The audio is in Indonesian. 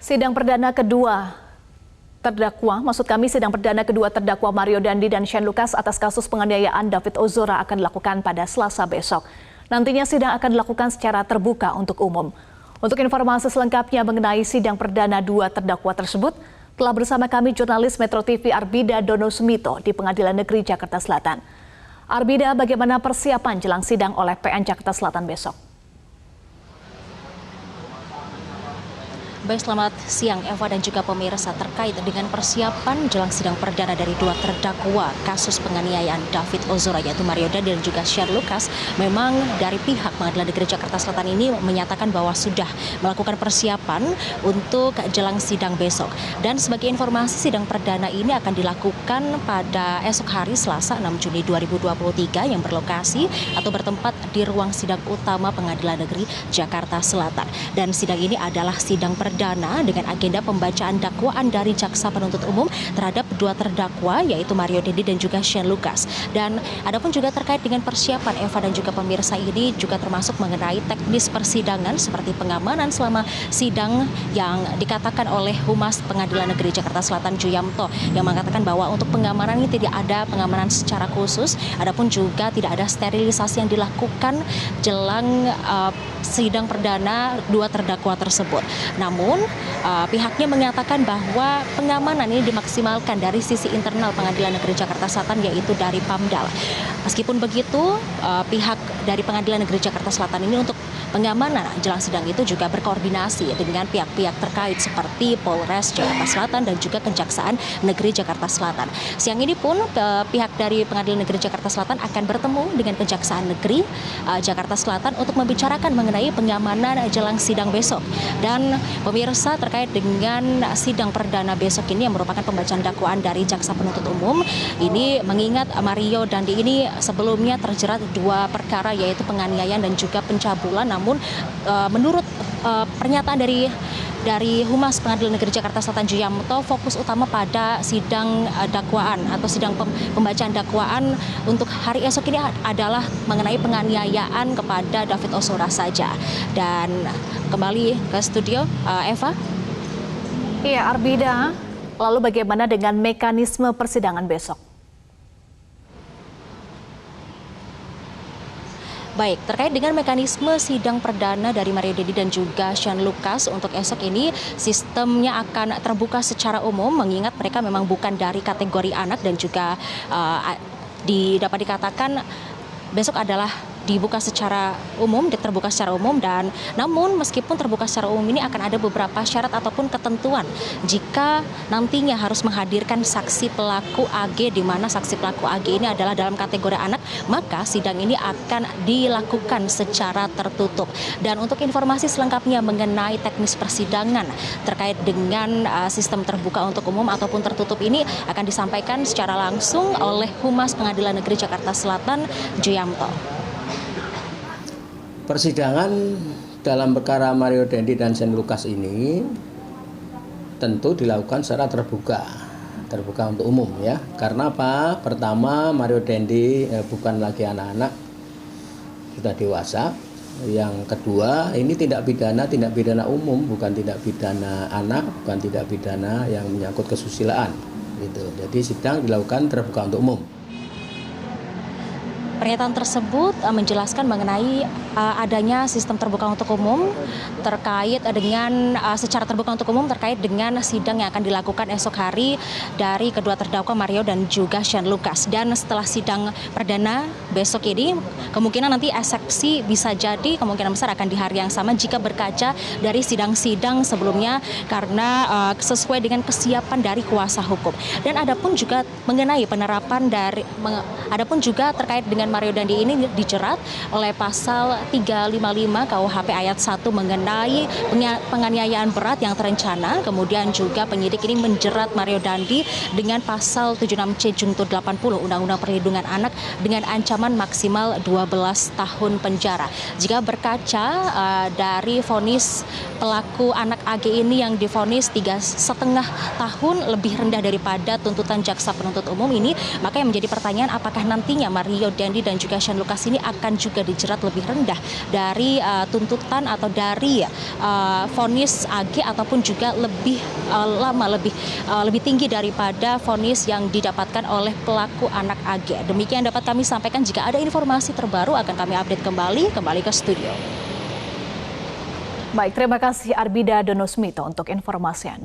Sidang perdana kedua terdakwa Mario Dandi dan Shane Lucas atas kasus penganiayaan David Ozora akan dilakukan pada Selasa besok. Nantinya sidang akan dilakukan secara terbuka untuk umum. Untuk informasi selengkapnya mengenai sidang perdana dua terdakwa tersebut, telah bersama kami jurnalis Metro TV Arbida Dono Sumito di Pengadilan Negeri Jakarta Selatan. Arbida, bagaimana persiapan jelang sidang oleh PN Jakarta Selatan besok? Baik, selamat siang Eva dan juga pemirsa. Terkait dengan persiapan jelang sidang perdana dari dua terdakwa kasus penganiayaan David Ozora yaitu Mario Dandi dan juga Shane Lucas, memang dari pihak Pengadilan Negeri Jakarta Selatan ini menyatakan bahwa sudah melakukan persiapan untuk jelang sidang besok. Dan sebagai informasi, sidang perdana ini akan dilakukan pada esok hari Selasa 6 Juni 2023 yang berlokasi atau bertempat di ruang sidang utama Pengadilan Negeri Jakarta Selatan. Dan sidang ini adalah sidang perdana dengan agenda pembacaan dakwaan dari jaksa penuntut umum terhadap dua terdakwa yaitu Mario Dandi dan juga Shane Lucas. Dan adapun juga terkait dengan persiapan Eva dan juga pemirsa, ini juga termasuk mengenai teknis persidangan seperti pengamanan selama sidang yang dikatakan oleh Humas Pengadilan Negeri Jakarta Selatan Juyamto yang mengatakan bahwa untuk pengamanan ini tidak ada pengamanan secara khusus, adapun juga tidak ada sterilisasi yang dilakukan jelang sidang perdana dua terdakwa tersebut. Namun pihaknya menyatakan bahwa pengamanan ini dimaksimalkan dari sisi internal Pengadilan Negeri Jakarta Selatan yaitu dari Pamdal. Meskipun begitu, pihak dari Pengadilan Negeri Jakarta Selatan ini untuk pengamanan jelang sidang itu juga berkoordinasi dengan pihak-pihak terkait seperti Polres Jakarta Selatan dan juga Kejaksaan Negeri Jakarta Selatan. Siang ini pun pihak dari Pengadilan Negeri Jakarta Selatan akan bertemu dengan Kejaksaan Negeri Jakarta Selatan untuk membicarakan mengenai pengamanan jelang sidang besok. Dan pemirsa, terkait dengan sidang perdana besok ini yang merupakan pembacaan dakwaan dari jaksa penuntut umum, ini mengingat Mario Dandi ini sebelumnya terjerat dua perkara yaitu penganiayaan dan juga pencabulan. Namun menurut pernyataan dari Humas Pengadilan Negeri Jakarta Selatan Juyamto, fokus utama pada sidang dakwaan atau sidang pembacaan dakwaan untuk hari esok ini adalah mengenai penganiayaan kepada David Ozora saja. Dan kembali ke studio, Eva. Iya, Arbida. Lalu bagaimana dengan mekanisme persidangan besok? Baik, terkait dengan mekanisme sidang perdana dari Mario Dandi dan juga Shane Lucas untuk esok ini, sistemnya akan terbuka secara umum mengingat mereka memang bukan dari kategori anak dan juga dapat dikatakan besok adalah dibuka secara umum, terbuka secara umum. Dan namun meskipun terbuka secara umum ini akan ada beberapa syarat ataupun ketentuan jika nantinya harus menghadirkan saksi pelaku AG, di mana saksi pelaku AG ini adalah dalam kategori anak, maka sidang ini akan dilakukan secara tertutup. Dan untuk informasi selengkapnya mengenai teknis persidangan terkait dengan sistem terbuka untuk umum ataupun tertutup ini akan disampaikan secara langsung oleh Humas Pengadilan Negeri Jakarta Selatan Juyamto. Persidangan dalam perkara Mario Dandi dan Shane Lucas ini tentu dilakukan secara terbuka untuk umum ya. Karena apa? Pertama, Mario Dandi bukan lagi anak-anak, sudah dewasa. Yang kedua, ini tindak pidana umum, bukan tindak pidana anak, bukan tindak pidana yang menyangkut kesusilaan gitu. Jadi sidang dilakukan terbuka untuk umum. Pernyataan tersebut menjelaskan mengenai adanya sistem terbuka untuk umum terkait dengan secara terbuka untuk umum terkait dengan sidang yang akan dilakukan esok hari dari kedua terdakwa Mario dan juga Shane Lucas. Dan setelah sidang perdana besok ini, kemungkinan nanti eksepsi bisa jadi kemungkinan besar akan di hari yang sama jika berkaca dari sidang-sidang sebelumnya karena sesuai dengan kesiapan dari kuasa hukum. Dan adapun juga mengenai penerapan adapun juga terkait dengan Mario Dandi ini dijerat oleh pasal 355 KUHP ayat 1 mengenai penganiayaan berat yang terencana. Kemudian juga penyidik ini menjerat Mario Dandi dengan pasal 76C Junto 80 Undang-Undang Perlindungan Anak dengan ancaman maksimal 12 tahun penjara. Jika berkaca dari vonis pelaku anak AG ini yang divonis 3,5 tahun, lebih rendah daripada tuntutan jaksa penuntut umum ini, maka yang menjadi pertanyaan apakah nantinya Mario Dandi dan juga Shane Lucas ini akan juga dijerat lebih rendah dari tuntutan atau dari vonis AG ataupun juga lebih lama, lebih tinggi daripada vonis yang didapatkan oleh pelaku anak AG. Demikian dapat kami sampaikan. Jika ada informasi terbaru akan kami update kembali ke studio. Baik, terima kasih Arbida Donosmito untuk informasi Anda.